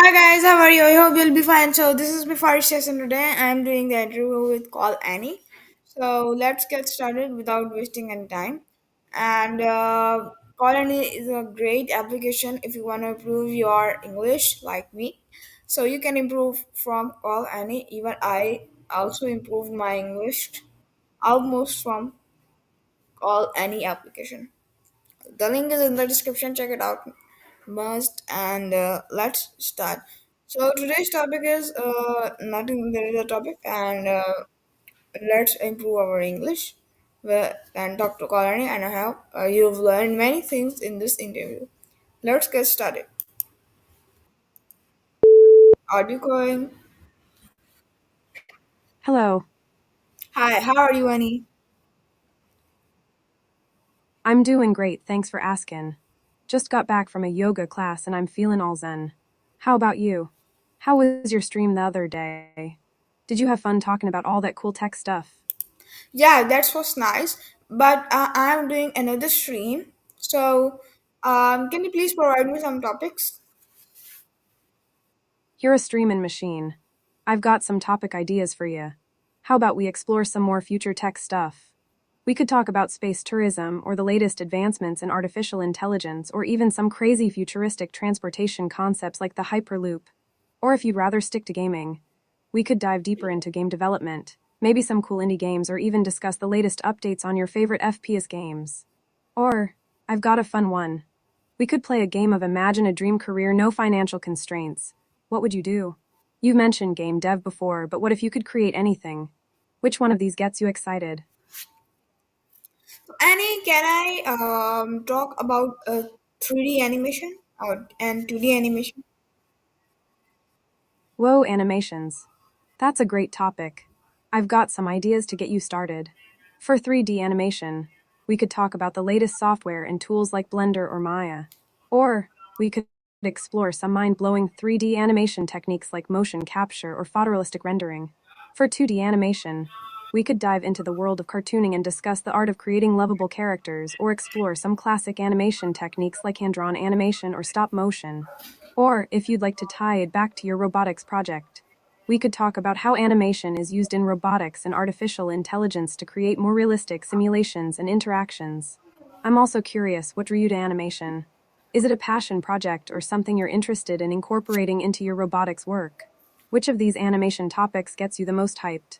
Hi guys, how are you? I hope you'll be fine. So this is my first session today. I'm doing the interview with Call Annie. So let's get started without wasting any time. And Call Annie is a great application if you want to improve your English like me. So you can improve from Call Annie. Even I also improved my English almost from Call Annie application. The link is in the description. Check it out. Must and let's start. So today's topic is nothing. There is a topic, and let's improve our English. And Dr. Colony and I have you've learned many things in this interview. Let's get started. Are you going? Hello, Hi, how are you, Annie? I'm doing great, thanks for asking. Just got back from a yoga class and I'm feeling all zen. How about you? How was your stream the other day? Did you have fun talking about all that cool tech stuff? Yeah, that was nice. But I'm doing another stream. So, can you please provide me some topics? You're a streaming machine. I've got some topic ideas for you. How about we explore some more future tech stuff? We could talk about space tourism or the latest advancements in artificial intelligence or even some crazy futuristic transportation concepts like the Hyperloop. Or if you'd rather stick to gaming, we could dive deeper into game development, maybe some cool indie games or even discuss the latest updates on your favorite FPS games. Or, I've got a fun one. We could play a game of Imagine a Dream Career, no financial constraints. What would you do? You've mentioned game dev before, but what if you could create anything? Which one of these gets you excited? Annie, can I talk about 3D animation and 2D animation? Whoa, animations. That's a great topic. I've got some ideas to get you started. For 3D animation, we could talk about the latest software and tools like Blender or Maya. Or, we could explore some mind blowing 3D animation techniques like motion capture or photorealistic rendering. For 2D animation, we could dive into the world of cartooning and discuss the art of creating lovable characters or explore some classic animation techniques like hand drawn animation or stop motion. Or, if you'd like to tie it back to your robotics project, we could talk about how animation is used in robotics and artificial intelligence to create more realistic simulations and interactions. I'm also curious, what drew you to animation? Is it a passion project or something you're interested in incorporating into your robotics work? Which of these animation topics gets you the most hyped?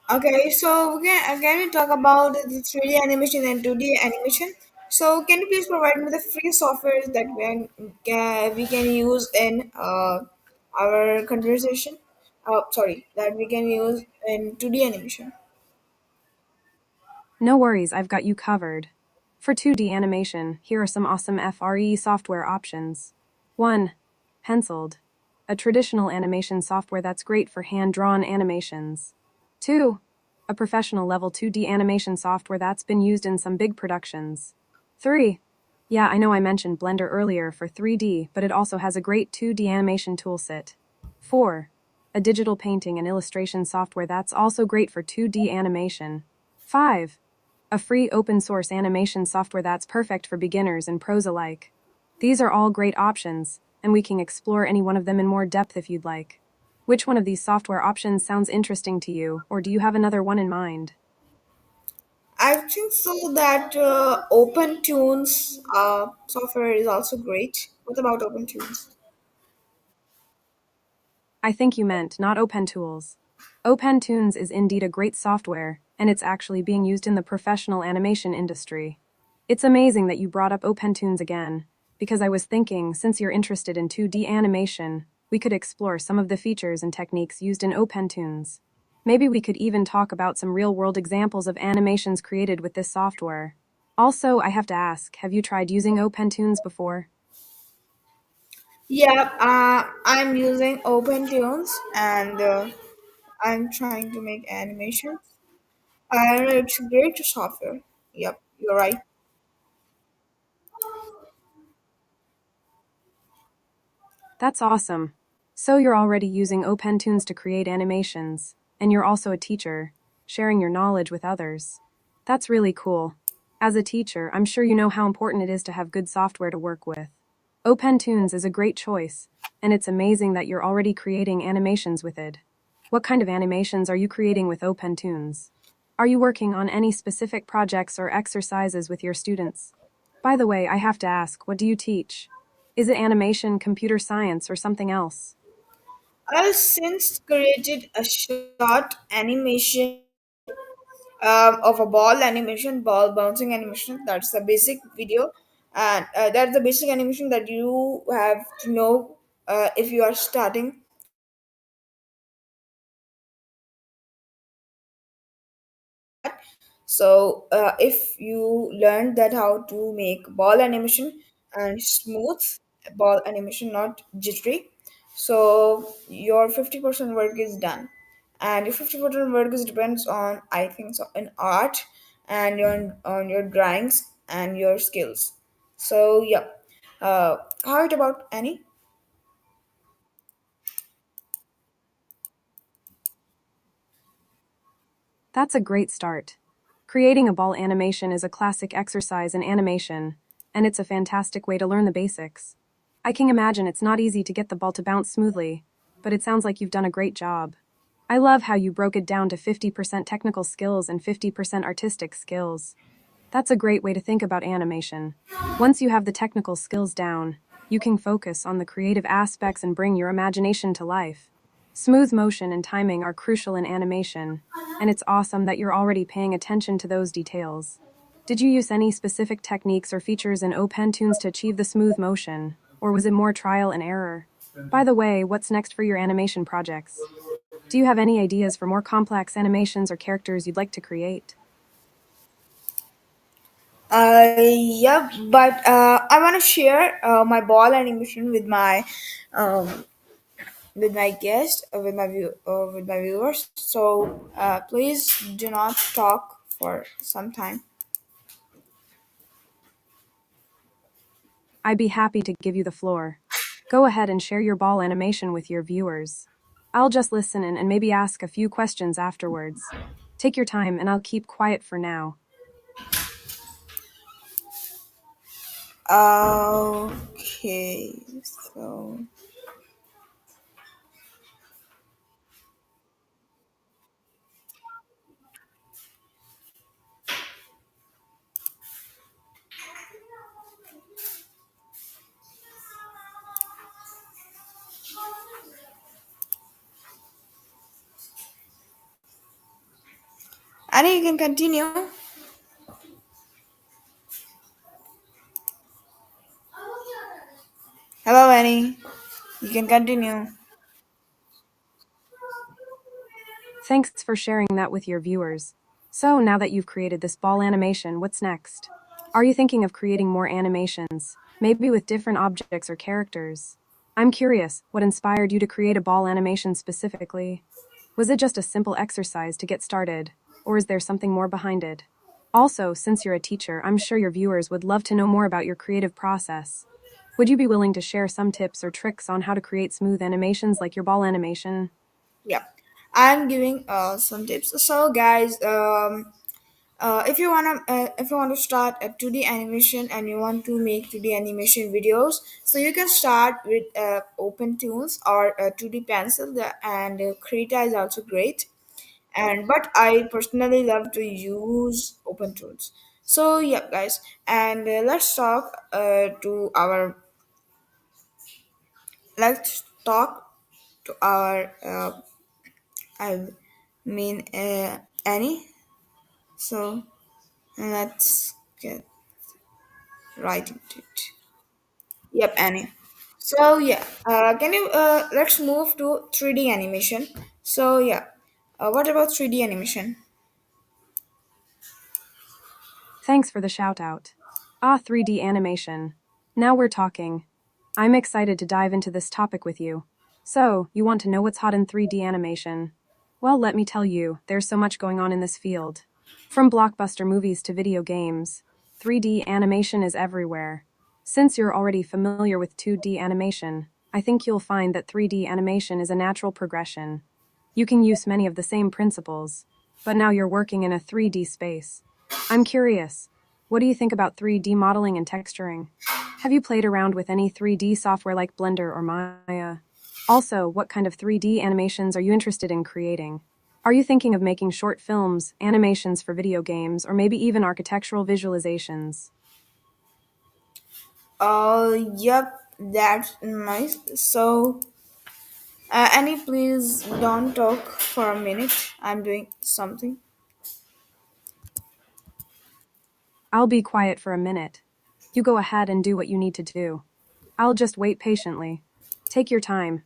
Okay, so can we talk about the 3D animation and 2D animation? So can you please provide me the free software that we can use in our conversation? Sorry, that we can use in 2D animation. No worries, I've got you covered. For 2D animation, here are some awesome FRE software options. 1. Penciled, a traditional animation software that's great for hand drawn animations. 2. A professional level 2D animation software that's been used in some big productions. 3. Yeah, I know I mentioned Blender earlier for 3D, but it also has a great 2D animation toolset. 4. A digital painting and illustration software that's also great for 2D animation. 5. A free open source animation software that's perfect for beginners and pros alike. These are all great options, and we can explore any one of them in more depth if you'd like. Which one of these software options sounds interesting to you, or do you have another one in mind? I think so that Open Tunes software is also great. What about Open Tunes? I think you meant not OpenTools. OpenTunes is indeed a great software, and it's actually being used in the professional animation industry. It's amazing that you brought up OpenTunes again, because I was thinking, since you're interested in 2D animation, we could explore some of the features and techniques used in OpenTunes. Maybe we could even talk about some real world examples of animations created with this software. Also, I have to ask, have you tried using OpenTunes before? Yeah, I'm using Open Tunes and I'm trying to make animations. And it's great software. Yep, you're right. That's awesome. So you're already using OpenTunes to create animations, and you're also a teacher, sharing your knowledge with others. That's really cool. As a teacher, I'm sure you know how important it is to have good software to work with. OpenTunes is a great choice, and it's amazing that you're already creating animations with it. What kind of animations are you creating with OpenTunes? Are you working on any specific projects or exercises with your students? By the way, I have to ask, what do you teach? Is it animation, computer science, or something else? I since created a short animation of a ball animation, ball bouncing animation. That's the basic video, and that's the basic animation that you have to know if you are starting. So if you learned that how to make ball animation and smooth ball animation, not jittery, so your 50% work is done, and your 50% work is depends on, I think so, in art and on your drawings and your skills. So yeah, how it about Annie? That's a great start. Creating a ball animation is a classic exercise in animation, and it's a fantastic way to learn the basics. I can imagine it's not easy to get the ball to bounce smoothly, but it sounds like you've done a great job. I love how you broke it down to 50% technical skills and 50% artistic skills. That's a great way to think about animation. Once you have the technical skills down, you can focus on the creative aspects and bring your imagination to life. Smooth motion and timing are crucial in animation, and it's awesome that you're already paying attention to those details. Did you use any specific techniques or features in OpenTunes to achieve the smooth motion, or was it more trial and error? By the way, what's next for your animation projects? Do you have any ideas for more complex animations or characters you'd like to create? Yeah, but I want to share my ball animation um, with my guest, with my viewers. So please do not talk for some time. I'd be happy to give you the floor. Go ahead and share your ball animation with your viewers. I'll just listen in and maybe ask a few questions afterwards. Take your time and I'll keep quiet for now. Okay, so Annie, you can continue. Hello, Annie. You can continue. Thanks for sharing that with your viewers. So, now that you've created this ball animation, what's next? Are you thinking of creating more animations, maybe with different objects or characters? I'm curious, what inspired you to create a ball animation specifically? Was it just a simple exercise to get started, or is there something more behind it? Also, since you're a teacher, I'm sure your viewers would love to know more about your creative process. Would you be willing to share some tips or tricks on how to create smooth animations like your ball animation? Yeah, I'm giving some tips. So, guys, if you want to start a 2D animation and you want to make 2D animation videos, so you can start with open tools or a 2D pencil, and Krita is also great. And but I personally love to use open tools. So yeah, guys, and let's talk to our I Annie. So let's get right into it. Yep, Annie. So yeah, can you let's move to 3D animation. So yeah, what about 3D animation? Thanks for the shout out. 3D animation. Now we're talking. I'm excited to dive into this topic with you. So, you want to know what's hot in 3D animation? Well, let me tell you, there's so much going on in this field. From blockbuster movies to video games, 3D animation is everywhere. Since you're already familiar with 2D animation, I think you'll find that 3D animation is a natural progression. You can use many of the same principles, but now you're working in a 3D space. I'm curious. What do you think about 3D modeling and texturing? Have you played around with any 3D software like Blender or Maya? Also, what kind of 3D animations are you interested in creating? Are you thinking of making short films, animations for video games, or maybe even architectural visualizations? Yep, that's nice. So, Annie, please don't talk for a minute. I'm doing something. I'll be quiet for a minute. You go ahead and do what you need to do. I'll just wait patiently. Take your time.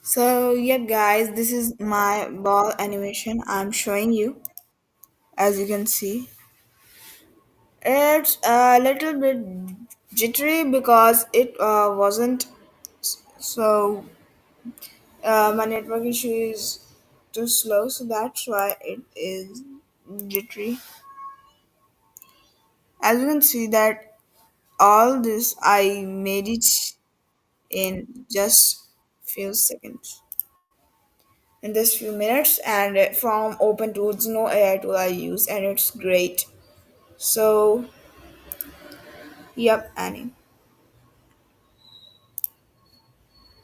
So, yeah, guys, this is my ball animation I'm showing you. As you can see, it's a little bit jittery because it wasn't so. My network issue is too slow, so that's why it is jittery. As you can see that all this I made it in just few seconds, in just few minutes, and from open tools, no AI tool I use, and it's great. So, yep, Annie.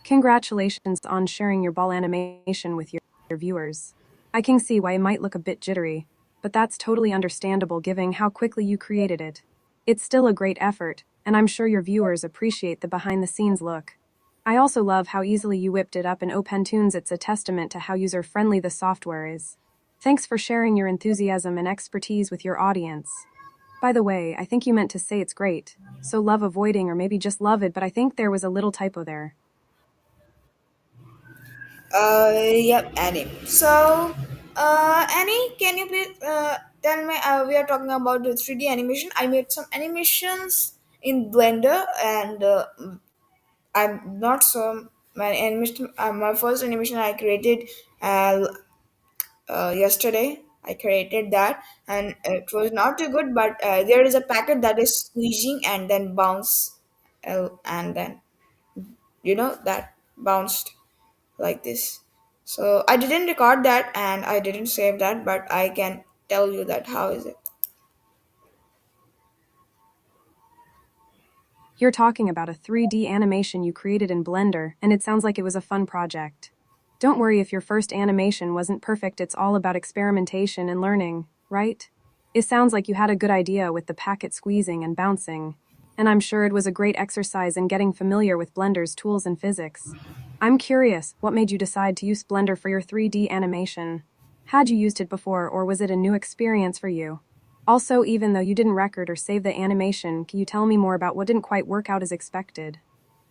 Congratulations on sharing your ball animation with your viewers. I can see why it might look a bit jittery, but that's totally understandable given how quickly you created it. It's still a great effort, and I'm sure your viewers appreciate the behind the scenes look. I also love how easily you whipped it up in OpenTunes. It's a testament to how user friendly the software is. Thanks for sharing your enthusiasm and expertise with your audience. By the way, I think you meant to say it's great, so love avoiding or maybe just love it, but I think there was a little typo there. Yep, Annie. So, Annie, can you please tell me? We are talking about the 3D animation. I made some animations in Blender, and I'm not so my animation. My first animation I created uh, yesterday. I created that, and it was not too good. But there is a packet that is squeezing and then bounce, and then that bounced like this. So I didn't record that and I didn't save that, but I can tell you that how is it. You're talking about a 3D animation you created in Blender, and it sounds like it was a fun project. Don't worry if your first animation wasn't perfect, it's all about experimentation and learning, right? It sounds like you had a good idea with the packet squeezing and bouncing, and I'm sure it was a great exercise in getting familiar with Blender's tools and physics. I'm curious, what made you decide to use Blender for your 3D animation? Had you used it before, or was it a new experience for you? Also, even though you didn't record or save the animation, can you tell me more about what didn't quite work out as expected?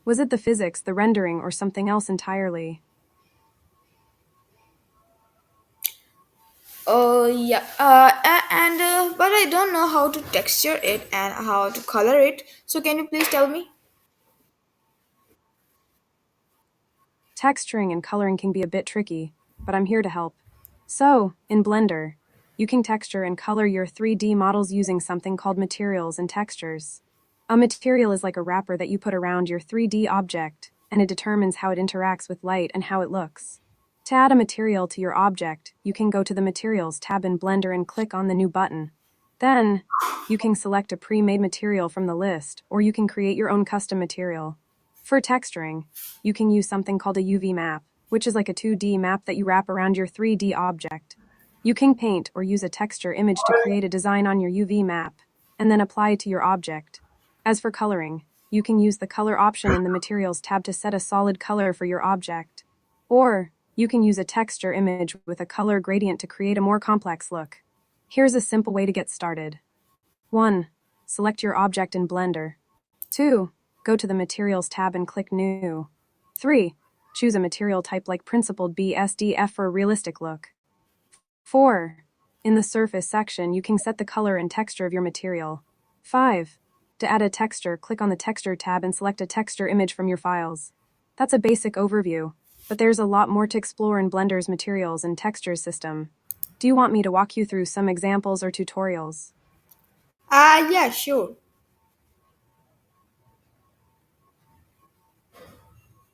Was it the physics, the rendering, or something else entirely? Oh yeah, and but I don't know how to texture it and how to color it. So can you please tell me? Texturing and coloring can be a bit tricky, but I'm here to help. So, in Blender, you can texture and color your 3D models using something called materials and textures. A material is like a wrapper that you put around your 3D object, and it determines how it interacts with light and how it looks. To add a material to your object, you can go to the Materials tab in Blender and click on the New button. Then, you can select a pre-made material from the list, or you can create your own custom material. For texturing, you can use something called a UV map, which is like a 2D map that you wrap around your 3D object. You can paint or use a texture image to create a design on your UV map, and then apply to your object. As for coloring, you can use the color option in the materials tab to set a solid color for your object. Or, you can use a texture image with a color gradient to create a more complex look. Here's a simple way to get started. 1. Select your object in Blender. 2. Go to the Materials tab and click New. 3. Choose a material type like Principled BSDF for a realistic look. 4. In the Surface section, you can set the color and texture of your material. 5. To add a texture, click on the Texture tab and select a texture image from your files. That's a basic overview, but there's a lot more to explore in Blender's materials and textures system. Do you want me to walk you through some examples or tutorials? Yeah, sure.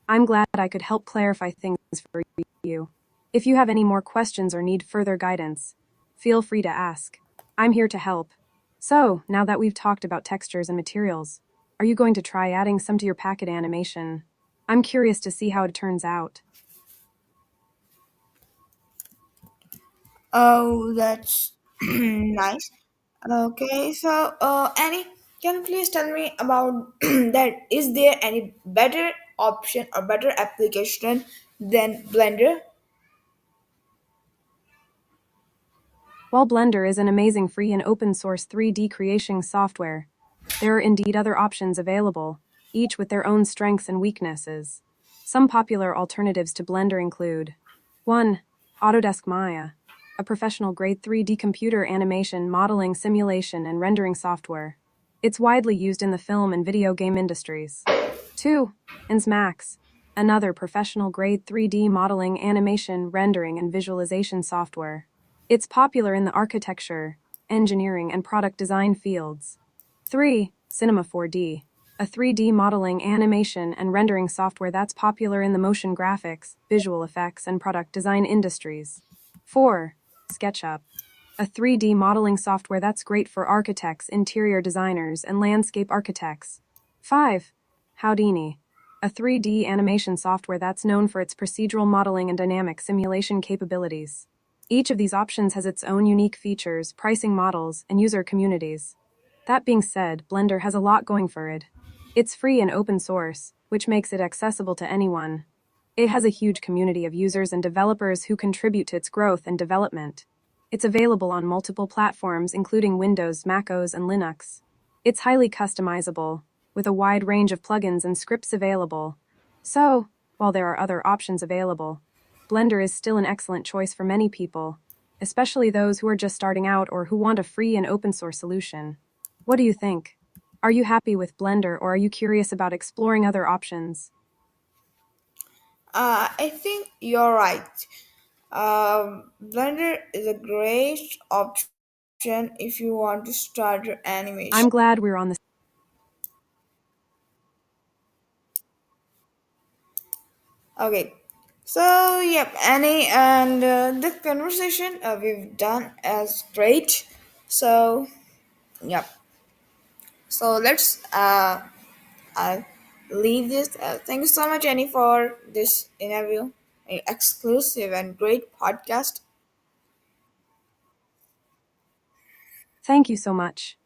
I'm glad I could help clarify things for you. If you have any more questions or need further guidance, feel free to ask. I'm here to help. So, now that we've talked about textures and materials, are you going to try adding some to your packet animation? I'm curious to see how it turns out. Oh, that's nice. Okay, so Annie, can you please tell me about that? Is there any better option or better application than Blender? While Blender is an amazing free and open source 3D creation software, there are indeed other options available, each with their own strengths and weaknesses. Some popular alternatives to Blender include 1. Autodesk Maya, a professional grade 3D computer animation, modeling, simulation, and rendering software. It's widely used in the film and video game industries. 2. Max, another professional grade 3D modeling, animation, rendering, and visualization software. It's popular in the architecture, engineering, and product design fields. 3. Cinema 4D, a 3D modeling, animation, and rendering software that's popular in the motion graphics, visual effects, and product design industries. 4. SketchUp, a 3D modeling software that's great for architects, interior designers, and landscape architects. 5. Houdini, a 3D animation software that's known for its procedural modeling and dynamic simulation capabilities. Each of these options has its own unique features, pricing models, and user communities. That being said, Blender has a lot going for it. It's free and open source, which makes it accessible to anyone. It has a huge community of users and developers who contribute to its growth and development. It's available on multiple platforms, including Windows, Mac OS, and Linux. It's highly customizable, with a wide range of plugins and scripts available. So, while there are other options available, Blender is still an excellent choice for many people, especially those who are just starting out or who want a free and open source solution. What do you think? Are you happy with Blender or are you curious about exploring other options? I think you're right. Blender is a great option if you want to start your animation. I'm glad we're on the Okay, so yep, Annie, and the conversation we've done is great. So yep, so let's uh, leave this. Thank you so much, Annie, for this interview, exclusive and great podcast. Thank you so much.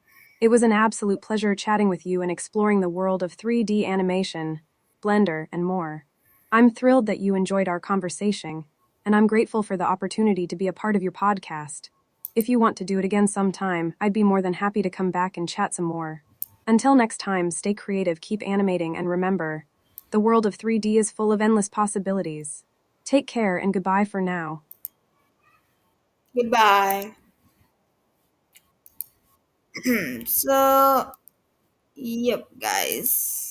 It was an absolute pleasure chatting with you and exploring the world of 3D animation, Blender, and more. I'm thrilled that you enjoyed our conversation, and I'm grateful for the opportunity to be a part of your podcast. If you want to do it again sometime, I'd be more than happy to come back and chat some more. Until next time, stay creative, keep animating, and remember, the world of 3D is full of endless possibilities. Take care and goodbye for now. Goodbye. So yep, guys.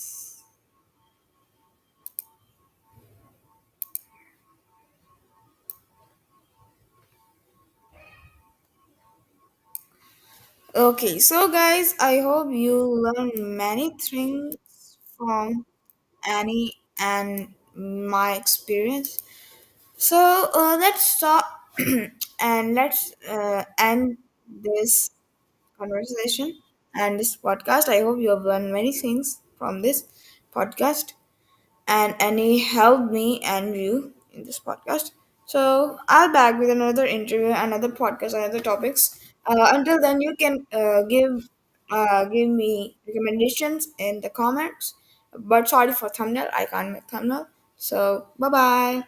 Okay, so guys, I hope you learned many things from Annie and my experience. So let's stop and let's end this conversation and this podcast. I hope you have learned many things from this podcast, and Annie helped me and you in this podcast. So I'll back with another interview, another podcast, another topics. Until then, you can give give me recommendations in the comments. But sorry for thumbnail, I can't make thumbnail. So bye bye.